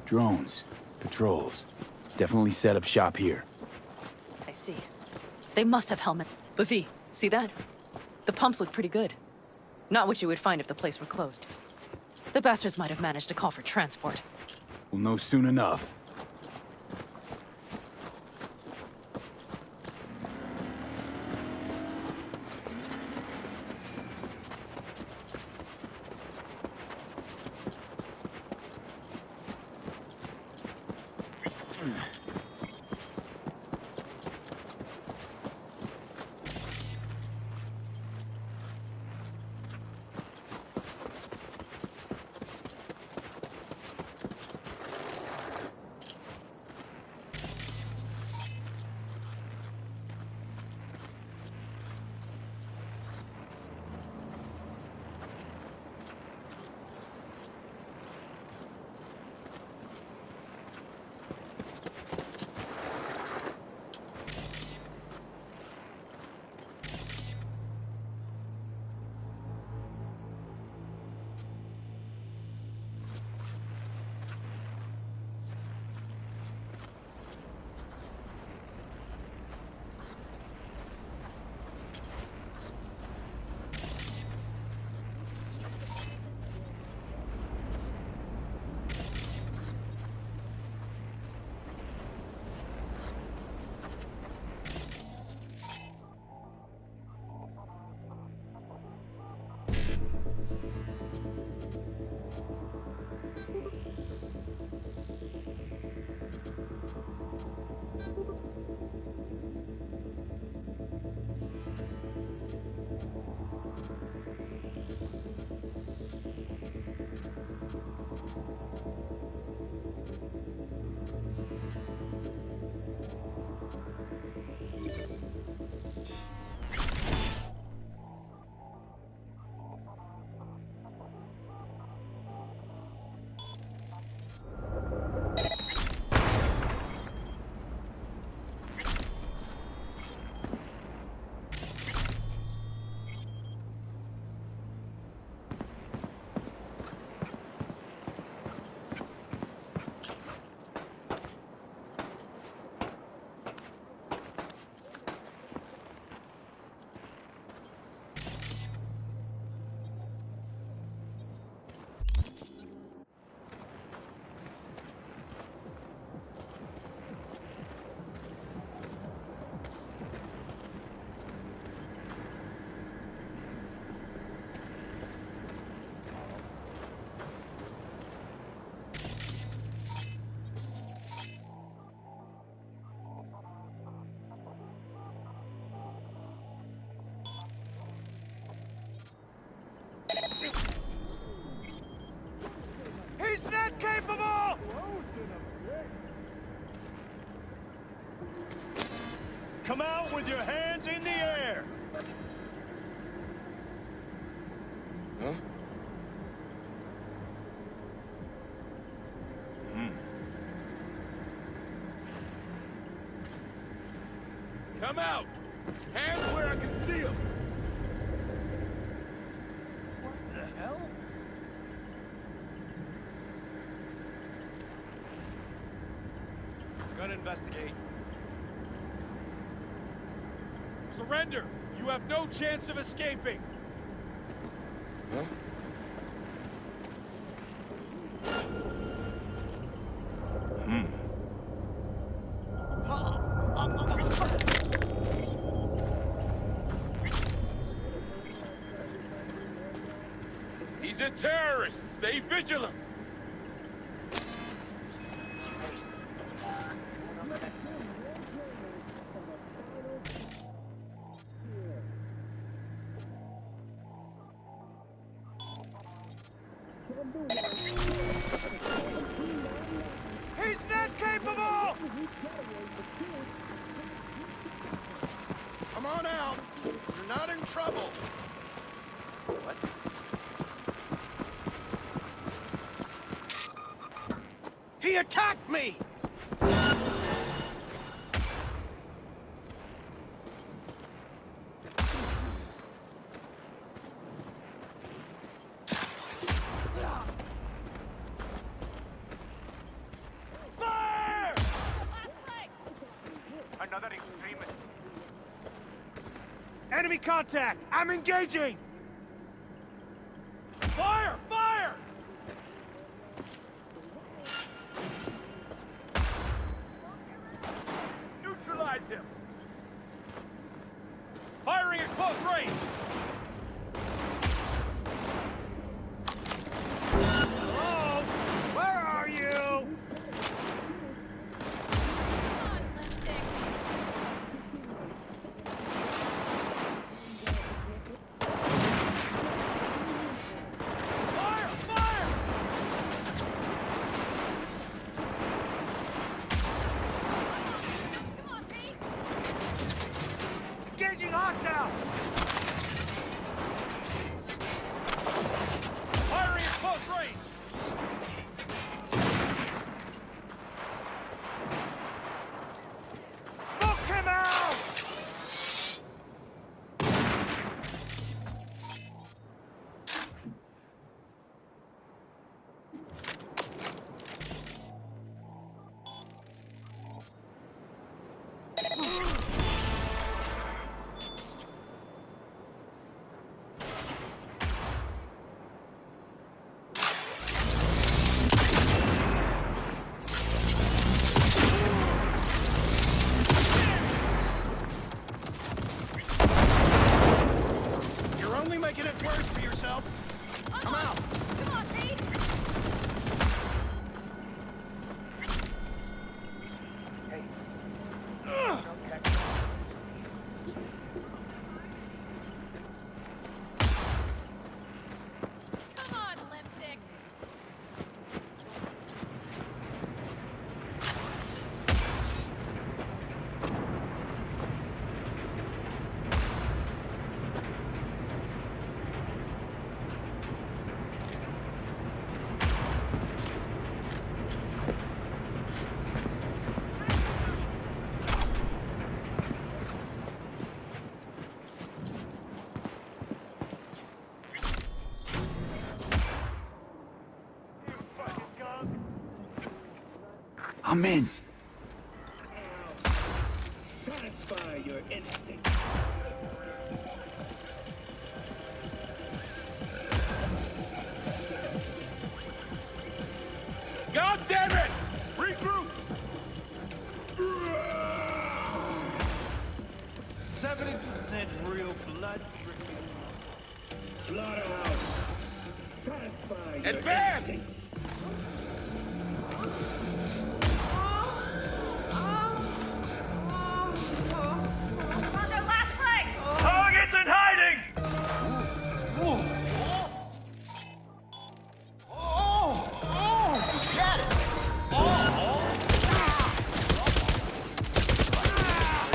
Drones. Patrols. Definitely set up shop here. I see. They must have helmets. But V, see that? The pumps look pretty good. Not what you would find if the place were closed. The bastards might have managed to call for transport. We'll know soon enough. He's not capable! Come out with your hands in the air! Huh? Come out! Hands where I can see them! What the hell? Gonna investigate. Surrender! You have no chance of escaping! Huh? He's a terrorist! Stay vigilant! He's not capable! Come on out. You're not in trouble. What? He attacked me! Enemy contact! I'm engaging! Fire! Fire! Neutralize him! Firing at close range! Hello? Where are you? Fire! Fire! Engaging hostile! Firing at close range! Smoke him out! You're only making it worse for yourself. Come out. Come on, Pete! Come on, lipstick! I'm in. Satisfy your instinct. God damn it! Regroup! 70% real blood drinking. Slaughterhouse. Satisfy your Advance! instincts. On their last flight! Targets in hiding! Get it!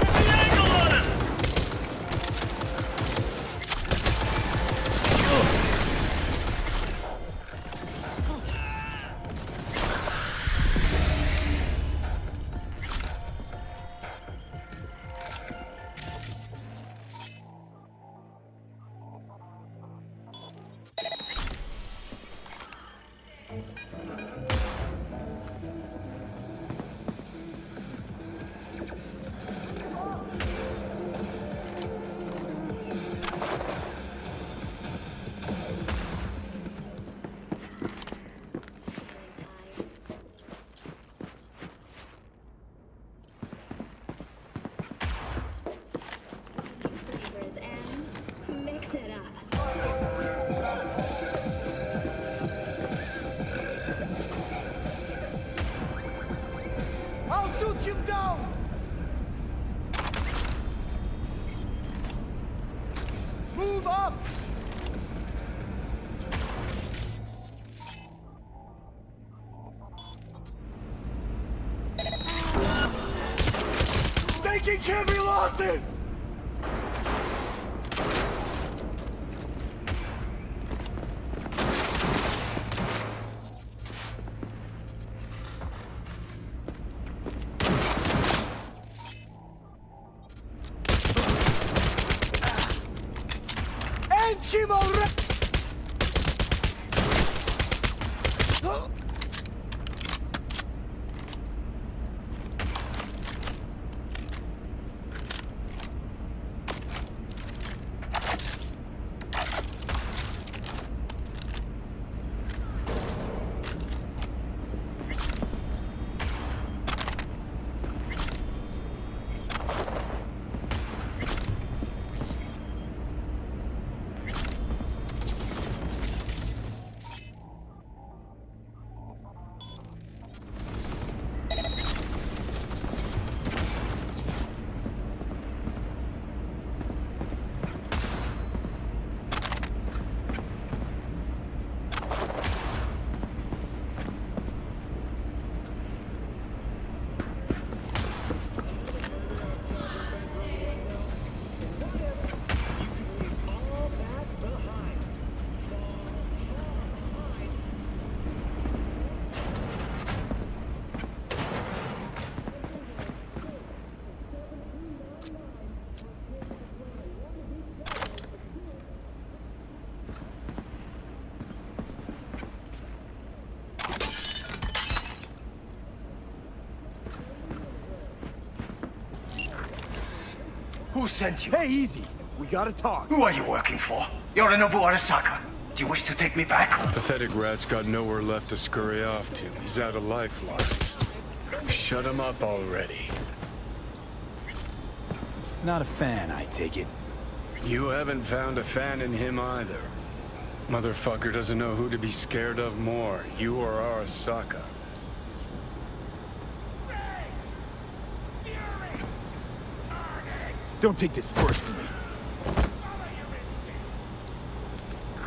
Get the angle on him! Flavors and mix it up. I'll shoot him down! Move up! Taking heavy losses! End him already! Who sent you? Hey, easy. We gotta talk. Who are you working for? Yorinobu Arasaka. Do you wish to take me back? Pathetic rat's got nowhere left to scurry off to. He's out of lifelines. Shut him up already. Not a fan, I take it. You haven't found a fan in him either. Motherfucker doesn't know who to be scared of more, you or Arasaka. Don't take this personally.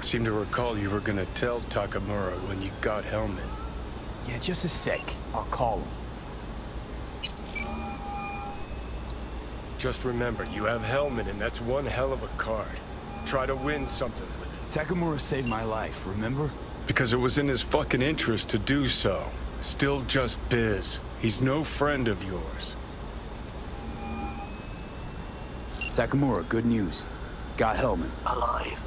Seem to recall you were gonna tell Takamura when you got Helmet. Yeah, just a sec. I'll call him. Just remember, you have Helmet and that's one hell of a card. Try to win something with it. Takamura saved my life, remember? Because it was in his fucking interest to do so. Still just biz. He's no friend of yours. Takamura, good news. Got Hellman. Alive?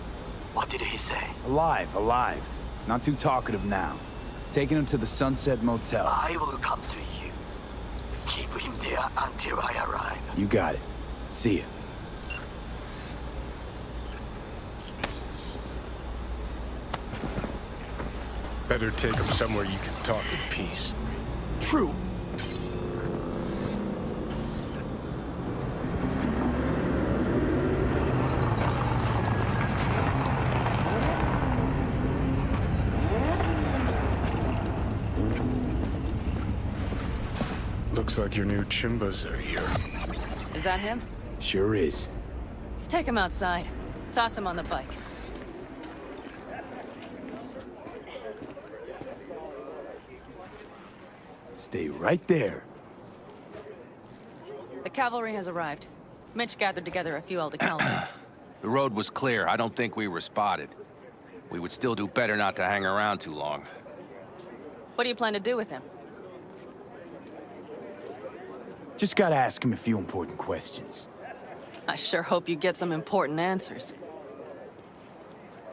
What did he say? Alive, alive. Not too talkative now. Taking him to the Sunset Motel. I will come to you. Keep him there until I arrive. You got it. See ya. Better take him somewhere you can talk in peace. True. Looks like your new Chimbas are here. Is that him? Sure is. Take him outside. Toss him on the bike. Stay right there. The cavalry has arrived. Mitch gathered together a few Elder-Calams. The road was clear. I don't think we were spotted. We would still do better not to hang around too long. What do you plan to do with him? Just gotta ask him a few important questions. I sure hope you get some important answers.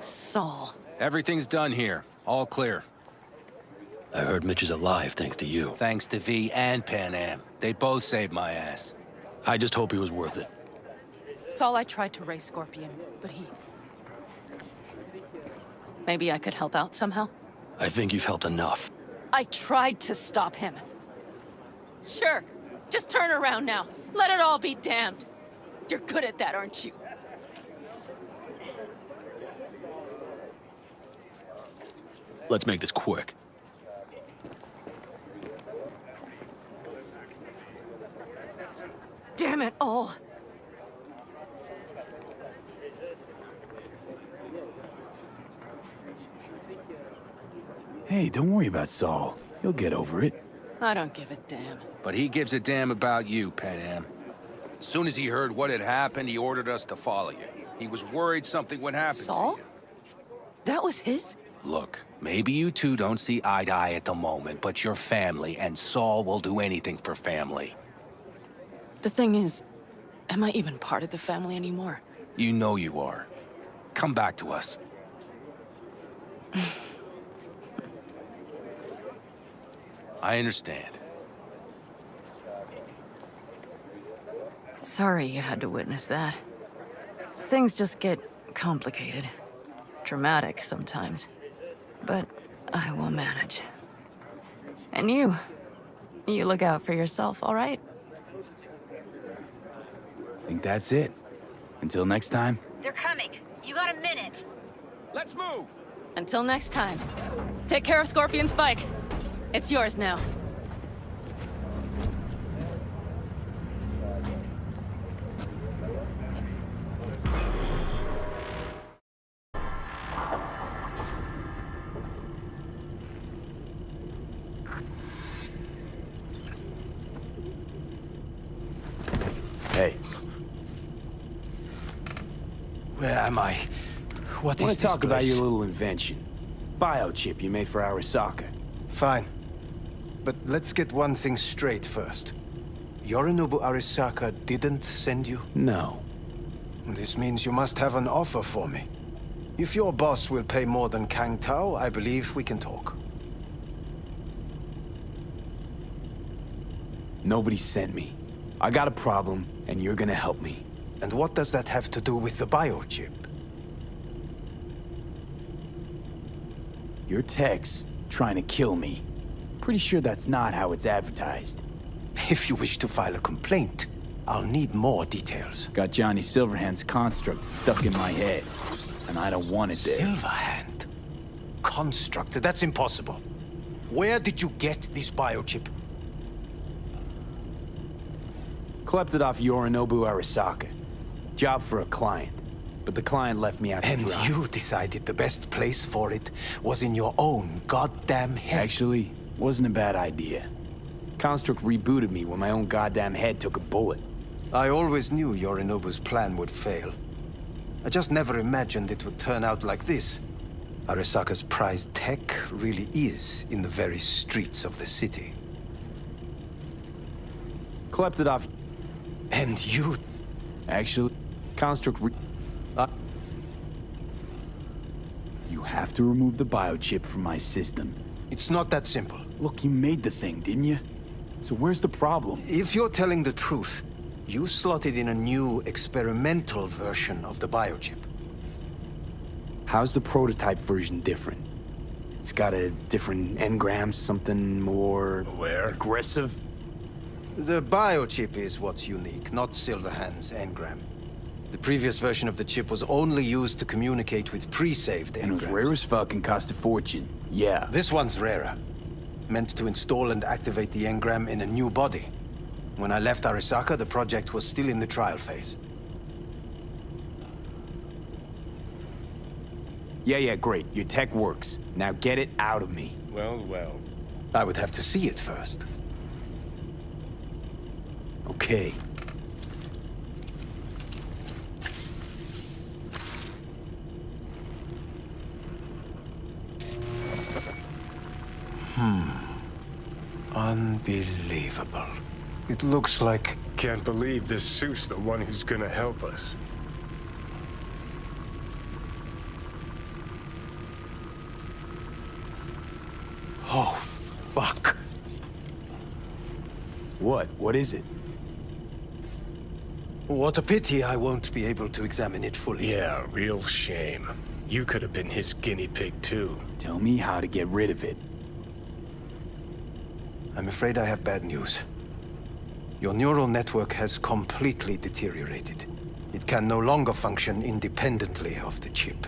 Saul. Everything's done here. All clear. I heard Mitch is alive thanks to you. Thanks to V and Pan Am. They both saved my ass. I just hope he was worth it. Saul, I tried to raise Scorpion, but he... Maybe I could help out somehow? I think you've helped enough. I tried to stop him. Sure. Just turn around now. Let it all be damned. You're good at that, aren't you? Let's make this quick. Damn it all. Hey, don't worry about Saul. He'll get over it. I don't give a damn. But he gives a damn about you, Pan Am. As soon as he heard what had happened, he ordered us to follow you. He was worried something would happen Saul? to you. That was his? Look, maybe you two don't see eye to eye at the moment, but you're family, and Saul will do anything for family. The thing is, am I even part of the family anymore? You know you are. Come back to us. I understand. Sorry you had to witness that. Things just get complicated. Dramatic sometimes. But I will manage. And you look out for yourself, all right? Think that's it. Until next time. They're coming. You got a minute. Let's move! Until next time. Take care of Scorpion's bike. It's yours now. Hey, Where am I? What wanna is this talk about place? your little invention? Biochip you made for Arasaka. Fine. But let's get one thing straight first. Yorinobu Arasaka didn't send you? No. This means you must have an offer for me. If your boss will pay more than Kang Tao, I believe we can talk. Nobody sent me. I got a problem, and you're gonna help me. And what does that have to do with the biochip? Your tech's trying to kill me. Pretty sure that's not how it's advertised. If you wish to file a complaint, I'll need more details. Got Johnny Silverhand's construct stuck in my head, and I don't want it there. Silverhand? Construct? That's impossible. Where did you get this biochip? Klept it off Yorinobu Arasaka. Job for a client. But the client left me out to And dry. you decided the best place for it was in your own goddamn head. Actually, wasn't a bad idea. Construct rebooted me when my own goddamn head took a bullet. I always knew Yorinobu's plan would fail. I just never imagined it would turn out like this. Arasaka's prized tech really is in the very streets of the city. Klept it off. And you... Actually, Construct You have to remove the biochip from my system. It's not that simple. Look, you made the thing, didn't you? So where's the problem? If you're telling the truth, you slotted in a new experimental version of the biochip. How's the prototype version different? It's got a different engram, something more... Where? aggressive? The biochip is what's unique, not Silverhand's engram. The previous version of the chip was only used to communicate with pre-saved engrams. And it was rare as fuck and cost a fortune. Yeah. This one's rarer. Meant to install and activate the engram in a new body. When I left Arasaka, the project was still in the trial phase. Yeah, great. Your tech works. Now get it out of me. Well, well. I would have to see it first. Okay. Unbelievable. It looks like... Can't believe this suit's the one who's gonna help us. Oh, fuck. What? What is it? What a pity I won't be able to examine it fully. Yeah, real shame. You could have been his guinea pig, too. Tell me how to get rid of it. I'm afraid I have bad news. Your neural network has completely deteriorated. It can no longer function independently of the chip.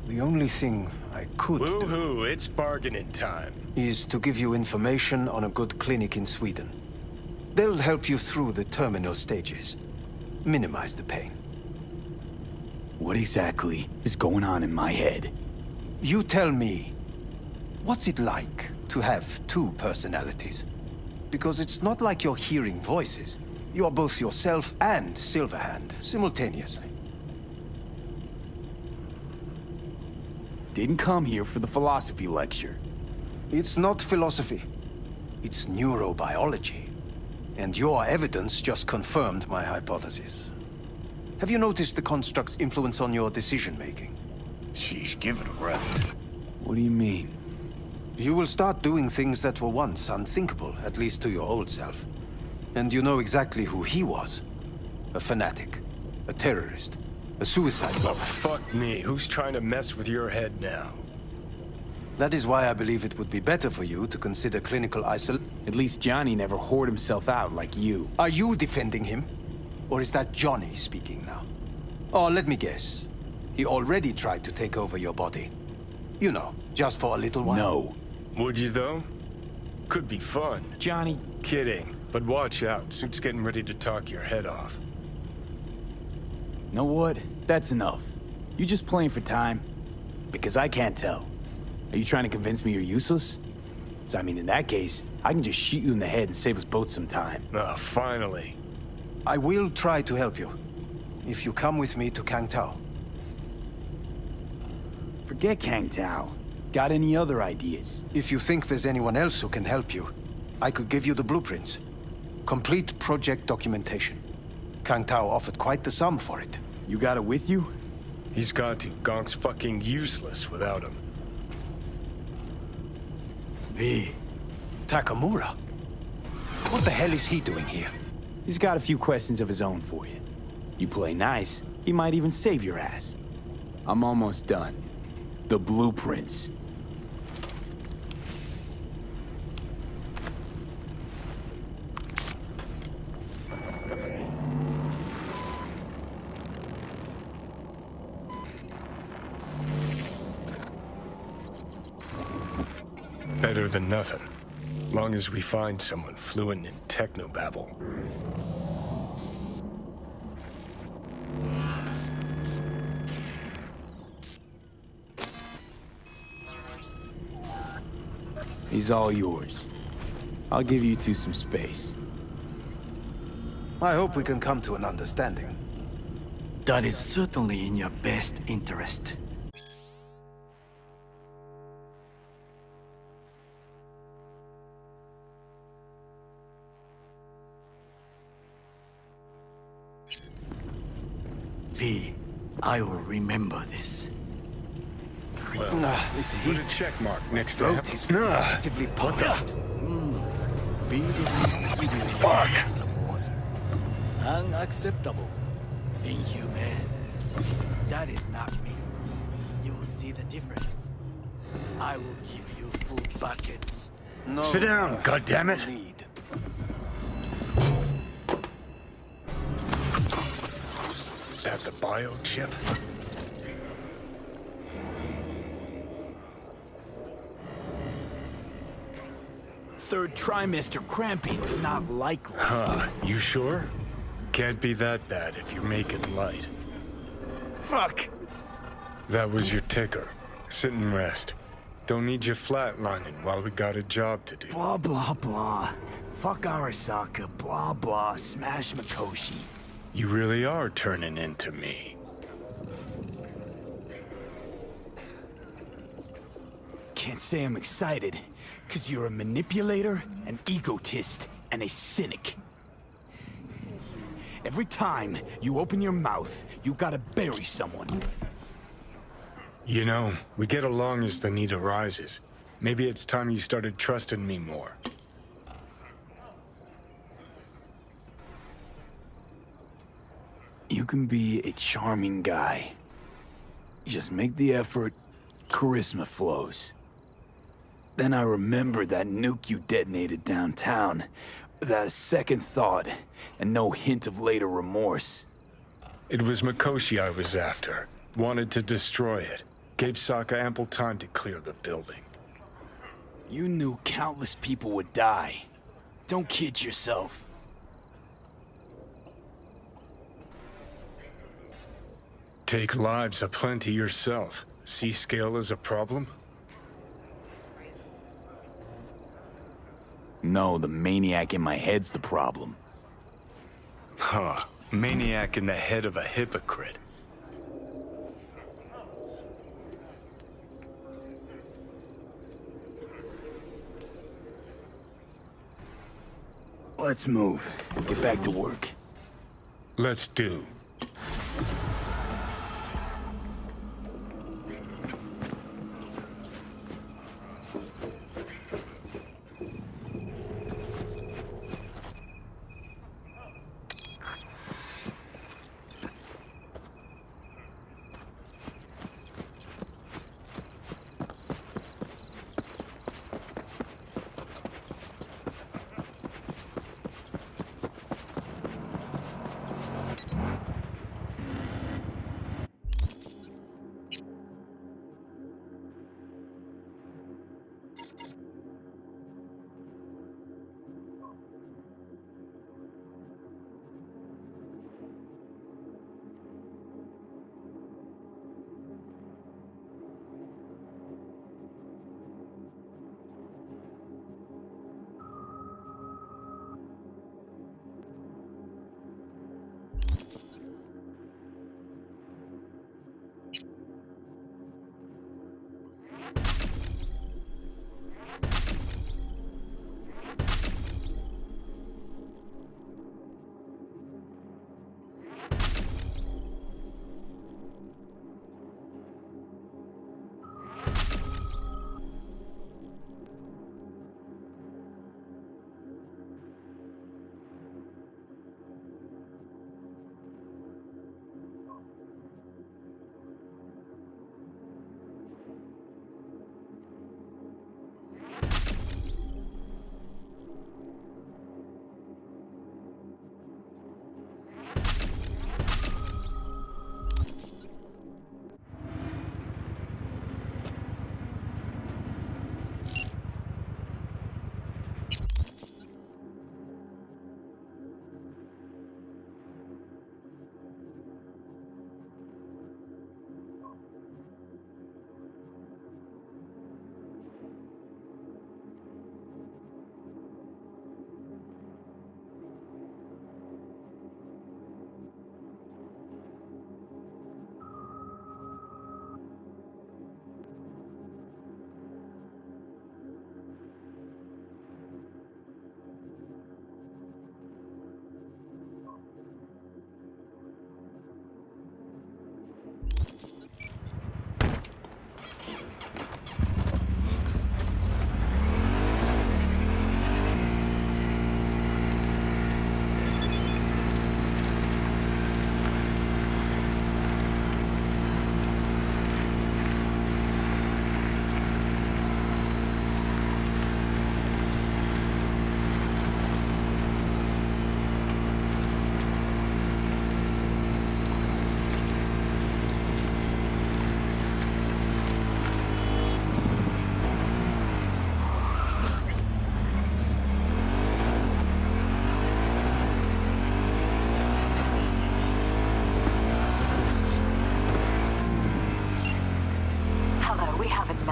The only thing I could do Woohoo, it's bargaining time. is to give you information on a good clinic in Sweden. They'll help you through the terminal stages. Minimize the pain. What exactly is going on in my head? You tell me, what's it like to have two personalities? Because it's not like you're hearing voices. You are both yourself and Silverhand simultaneously. Didn't come here for the philosophy lecture. It's not philosophy. It's neurobiology. And your evidence just confirmed my hypothesis. Have you noticed the construct's influence on your decision-making? Sheesh, give it a rest. What do you mean? You will start doing things that were once unthinkable, at least to your old self. And you know exactly who he was. A fanatic. A terrorist. A suicide Oh, bomber. fuck me. Who's trying to mess with your head now? That is why I believe it would be better for you to consider clinical isolation. At least Johnny never whored himself out like you. Are you defending him? Or is that Johnny speaking now? Oh, let me guess. He already tried to take over your body. You know, just for a little while. No. Would you, though? Could be fun. Johnny, Kidding. But watch out. Suit's getting ready to talk your head off. know what? That's enough. You just playing for time? Because I can't tell. Are you trying to convince me you're useless? So, I mean, in that case, I can just shoot you in the head and save us both some time. Ah, finally. I will try to help you. If you come with me to Kangtao. Forget Kang Tao. Got any other ideas? If you think there's anyone else who can help you, I could give you the blueprints. Complete project documentation. Kangtao offered quite the sum for it. You got it with you? He's got to. Gonk's fucking useless without him. Takamura? What the hell is he doing here? He's got a few questions of his own for you. You play nice, he might even save your ass. I'm almost done. The blueprints. Better than nothing. Long as we find someone fluent in technobabble. He's all yours. I'll give you two some space. I hope we can come to an understanding. That is certainly in your best interest. V, I will remember this. This Put a heat. check mark next to Throat him. is positively pumping. Fuck! Unacceptable. Inhumane. That is not me. You will see the difference. I will give you food buckets. No, Sit down, goddammit. need. At the biochip? Third trimester cramping's not likely. Huh, you sure? Can't be that bad if you're making light. Fuck! That was your ticker. Sit and rest. Don't need you flatlining while we got a job to do. Blah, blah, blah. Fuck Arasaka, blah, blah, smash Mikoshi. You really are turning into me. Can't say I'm excited, because you're a manipulator, an egotist, and a cynic. Every time you open your mouth, you gotta bury someone. You know, we get along as the need arises. Maybe it's time you started trusting me more. You can be a charming guy. Just make the effort, charisma flows. Then I remembered that nuke you detonated downtown, without a second thought, and no hint of later remorse. It was Mikoshi I was after. Wanted to destroy it. Gave Sokka ample time to clear the building. You knew countless people would die. Don't kid yourself. Take lives aplenty yourself. See scale as a problem? No, the maniac in my head's the problem. Huh. Maniac in the head of a hypocrite. Let's move. Get back to work. Let's do.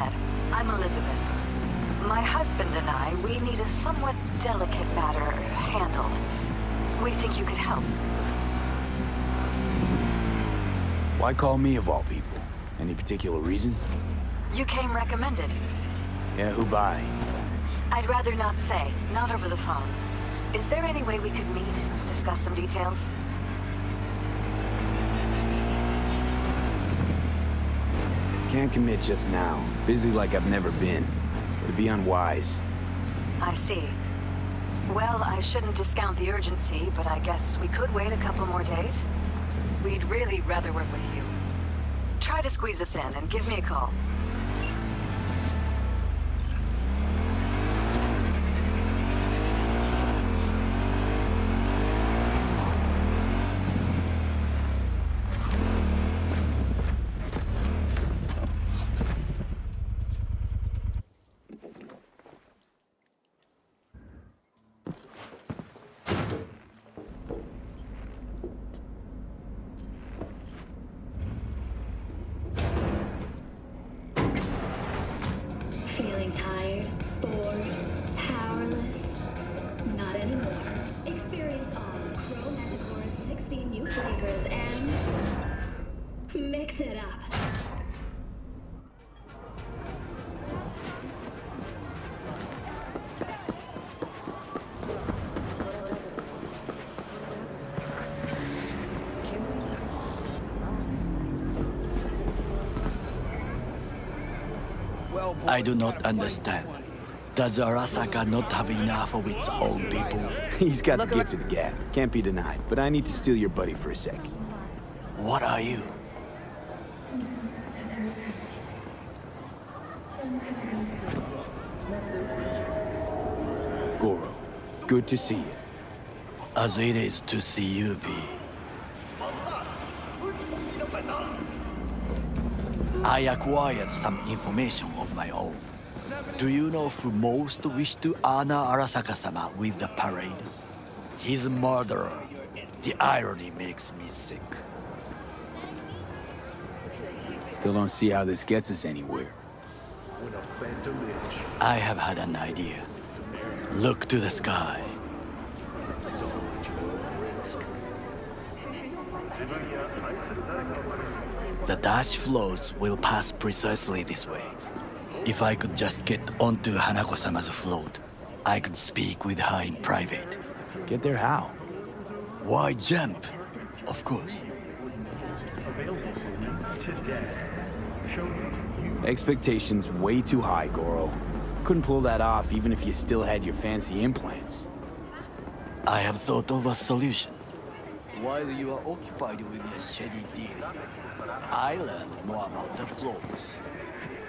met. I'm Elizabeth. My husband and I, we need a somewhat delicate matter handled. We think you could help. Why call me of all people? Any particular reason? You came recommended. Yeah, who by? I'd rather not say, not over the phone. Is there any way we could meet, discuss some details? Can't commit just now. Busy like I've never been. It'd be unwise. I see. Well, I shouldn't discount the urgency, but I guess we could wait a couple more days. We'd really rather work with you. Try to squeeze us in and give me a call. Feeling tired, bored, powerless? Not anymore. Experience all Crow Manticore's 16 new flavors and mix it up. I do not understand. Does Arasaka not have enough of its own people? He's got the gift of the gab. Can't be denied. But I need to steal your buddy for a sec. What are you? Goro, good to see you. As it is to see you, V. I acquired some information of my own. Do you know who most wished to honor Arasaka-sama with the parade? His murderer. The irony makes me sick. Still don't see how this gets us anywhere. I have had an idea. Look to the sky. The dash floats will pass precisely this way. If I could just get onto Hanako-sama's float, I could speak with her in private. Get there how? Why jump? Of course. Expectations way too high, Goro. Couldn't pull that off even if you still had your fancy implants. I have thought of a solution. While you are occupied with your shady dealings, I learned more about the floats.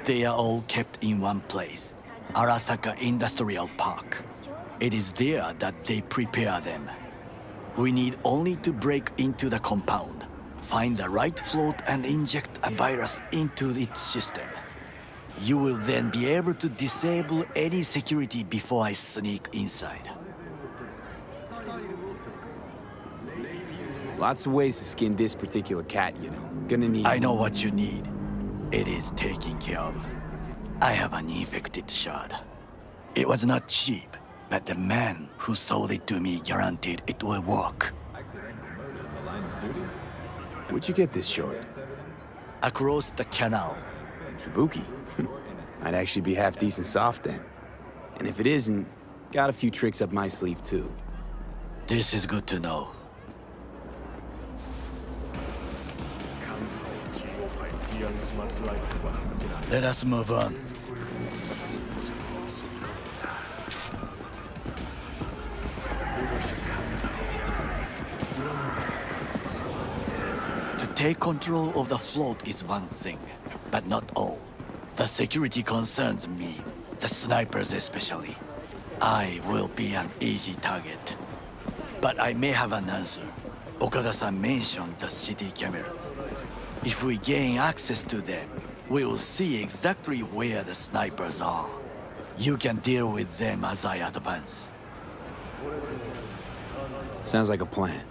They are all kept in one place, Arasaka Industrial Park. It is there that they prepare them. We need only to break into the compound, find the right float and inject a virus into its system. You will then be able to disable any security before I sneak inside. Lots of ways to skin this particular cat, you know. Gonna need... I know what you need. It is taken care of. I have an infected shard. It was not cheap, but the man who sold it to me guaranteed it will work. Where'd you get this shard? Across the canal. Kabuki? Might actually be half decent soft then. And if it isn't, got a few tricks up my sleeve too. This is good to know. Let us move on. To take control of the float is one thing, but not all. The security concerns me, the snipers especially. I will be an easy target. But I may have an answer. Okada-san mentioned the city cameras. If we gain access to them, we will see exactly where the snipers are. You can deal with them as I advance. Sounds like a plan.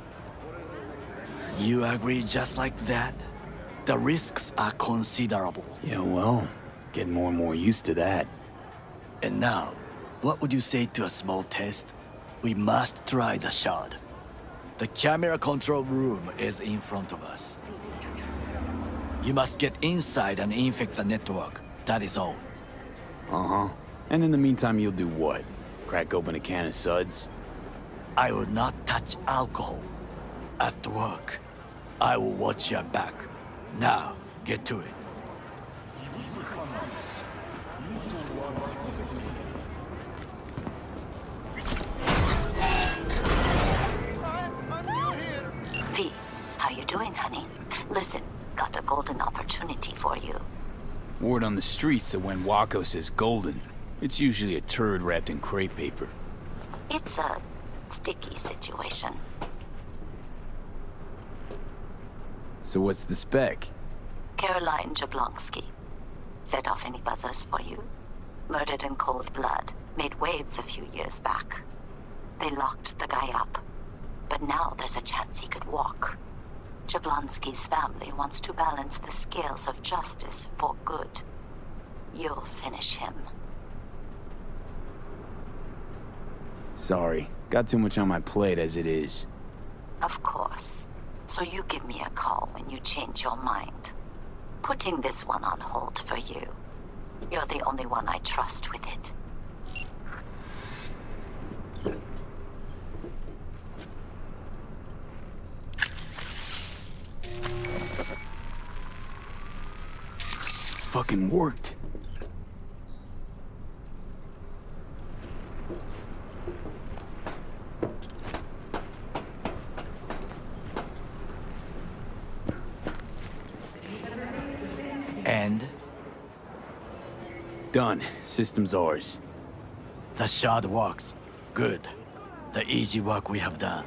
You agree just like that? The risks are considerable. Yeah, well, Getting more and more used to that. And now, what would you say to a small test? We must try the shard. The camera control room is in front of us. You must get inside and infect the network. That is all. Uh-huh. And in the meantime, you'll do what? Crack open a can of suds? I will not touch alcohol. At work, I will watch your back. Now, get to it. V, how you doing, honey? Listen, got a golden opportunity for you. Word on the streets that when Wako says golden, it's usually a turd wrapped in crepe paper. It's a sticky situation. So what's the spec? Caroline Jablonski. Set off any buzzers for you? Murdered in cold blood. Made waves a few years back. They locked the guy up. But now there's a chance he could walk. Jablonski's family wants to balance the scales of justice for good. You'll finish him. Sorry, got too much on my plate as it is. Of course. So you give me a call when you change your mind. Putting this one on hold for you. You're the only one I trust with it. Fucking worked. And? Done. System's ours. The shard works. Good. The easy work we have done.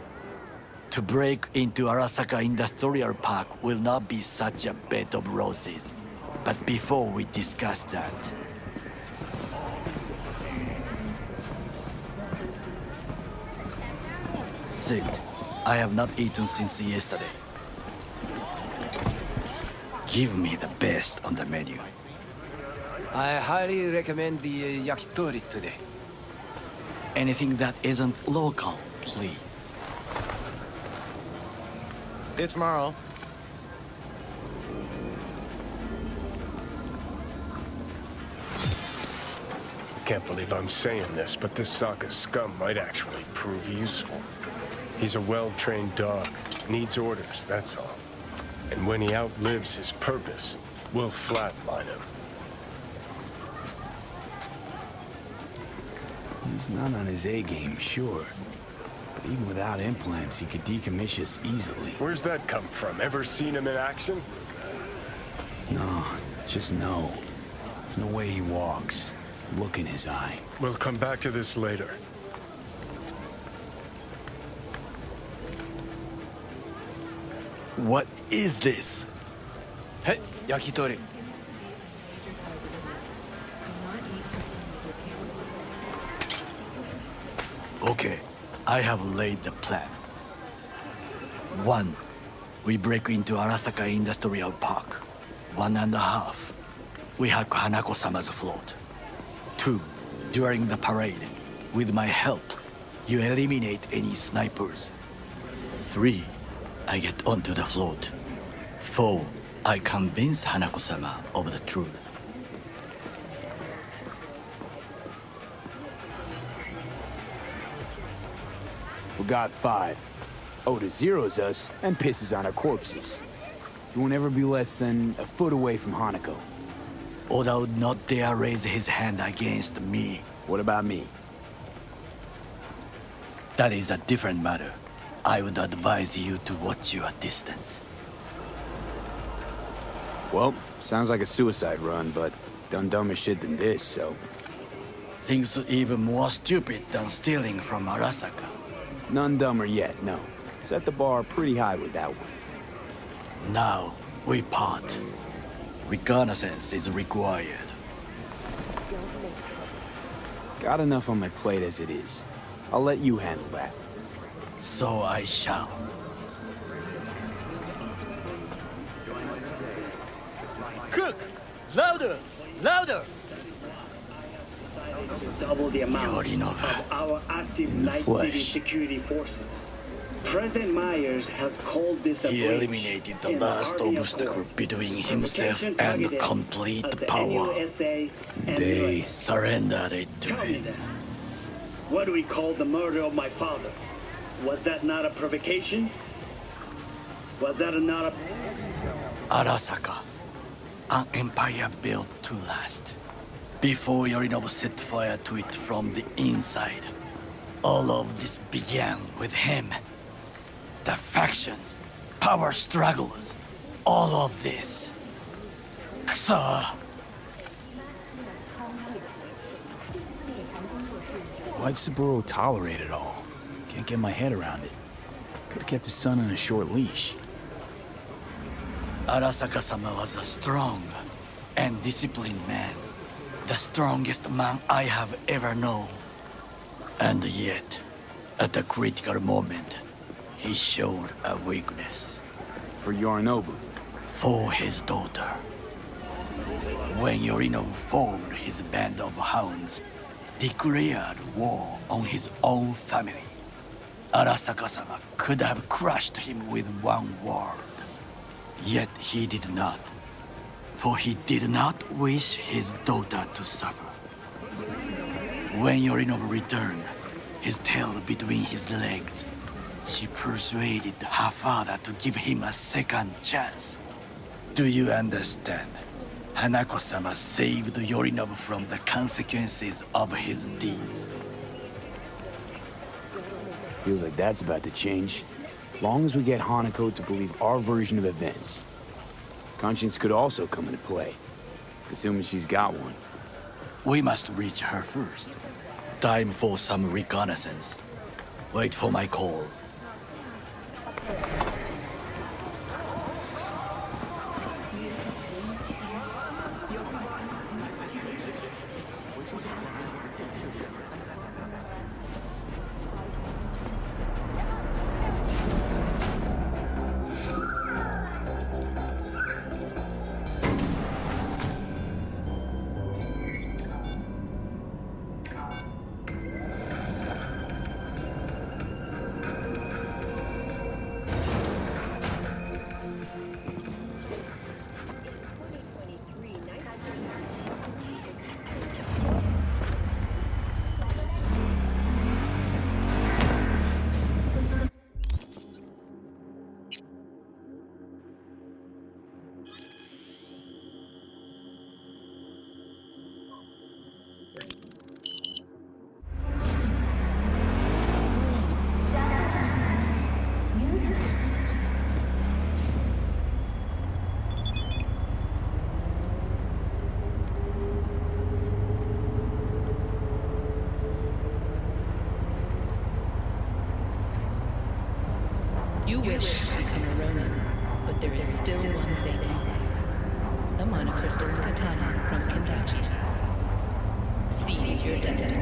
To break into Arasaka Industrial Park will not be such a bed of roses. But before we discuss that... Sit. I have not eaten since yesterday. Give me the best on the menu. I highly recommend the yakitori today. Anything that isn't local, please. See you tomorrow. I can't believe I'm saying this, but this Sokka scum might actually prove useful. He's a well-trained dog. Needs orders, that's all. And when he outlives his purpose, we'll flatline him. He's not on his A-game, sure. But even without implants, he could decommission us easily. Where's that come from? Ever seen him in action? No, just no. There's no way he walks. Look in his eye. We'll come back to this later. What is this? Hey, yakitori. Okay, I have laid the plan. 1. We break into Arasaka Industrial Park. 1.5. We hack Hanako-sama's float. 2. During the parade, with my help, you eliminate any snipers. 3. I get onto the float. 4. I convince Hanako-sama of the truth. Forgot 5. Oda zeroes us and pisses on our corpses. He won't ever be less than a foot away from Hanako. Oda would not dare raise his hand against me. What about me? That is a different matter. I would advise you to watch your distance. Well, sounds like a suicide run, but done dumber shit than this, so... Things even more stupid than stealing from Arasaka. None dumber yet, no. Set the bar pretty high with that one. Now, we part. Reconnaissance is required. Got enough on my plate as it is. I'll let you handle that. So I shall. Cook! Louder! Louder! To double the amount of our active Night City security forces. President Myers has called this a He breach eliminated the in last Army obstacle Accord. between himself Provocation and targeted complete at the power. NUSA and They US. surrendered it to Tell me him. then, what do we call the murder of my father? Was that not a provocation? Was that not a... Arasaka, an empire built to last. Before Yorinobu set fire to it from the inside, all of this began with him. The factions, power struggles, all of this. Kusa! Why'd Saburo tolerate it all? Can't get my head around it. Could've kept his son on a short leash. Arasaka-sama was a strong and disciplined man. The strongest man I have ever known. And yet, at a critical moment, he showed a weakness. For Yorinobu. For his daughter. When Yorinobu formed his band of hounds, declared war on his own family, Arasaka-sama could have crushed him with one word. Yet he did not. For he did not wish his daughter to suffer. When Yorinobu returned, his tail between his legs, she persuaded her father to give him a second chance. Do you understand? Hanako-sama saved Yorinobu from the consequences of his deeds. Feels like that's about to change. Long as we get Hanako to believe our version of events. Conscience could also come into play, assuming she's got one. We must reach her first. Time for some reconnaissance. Wait for my call. You wish to become a Ronin, but there is still one thing you lack. The monocrystalline katana from Kendachi. Seize your destiny.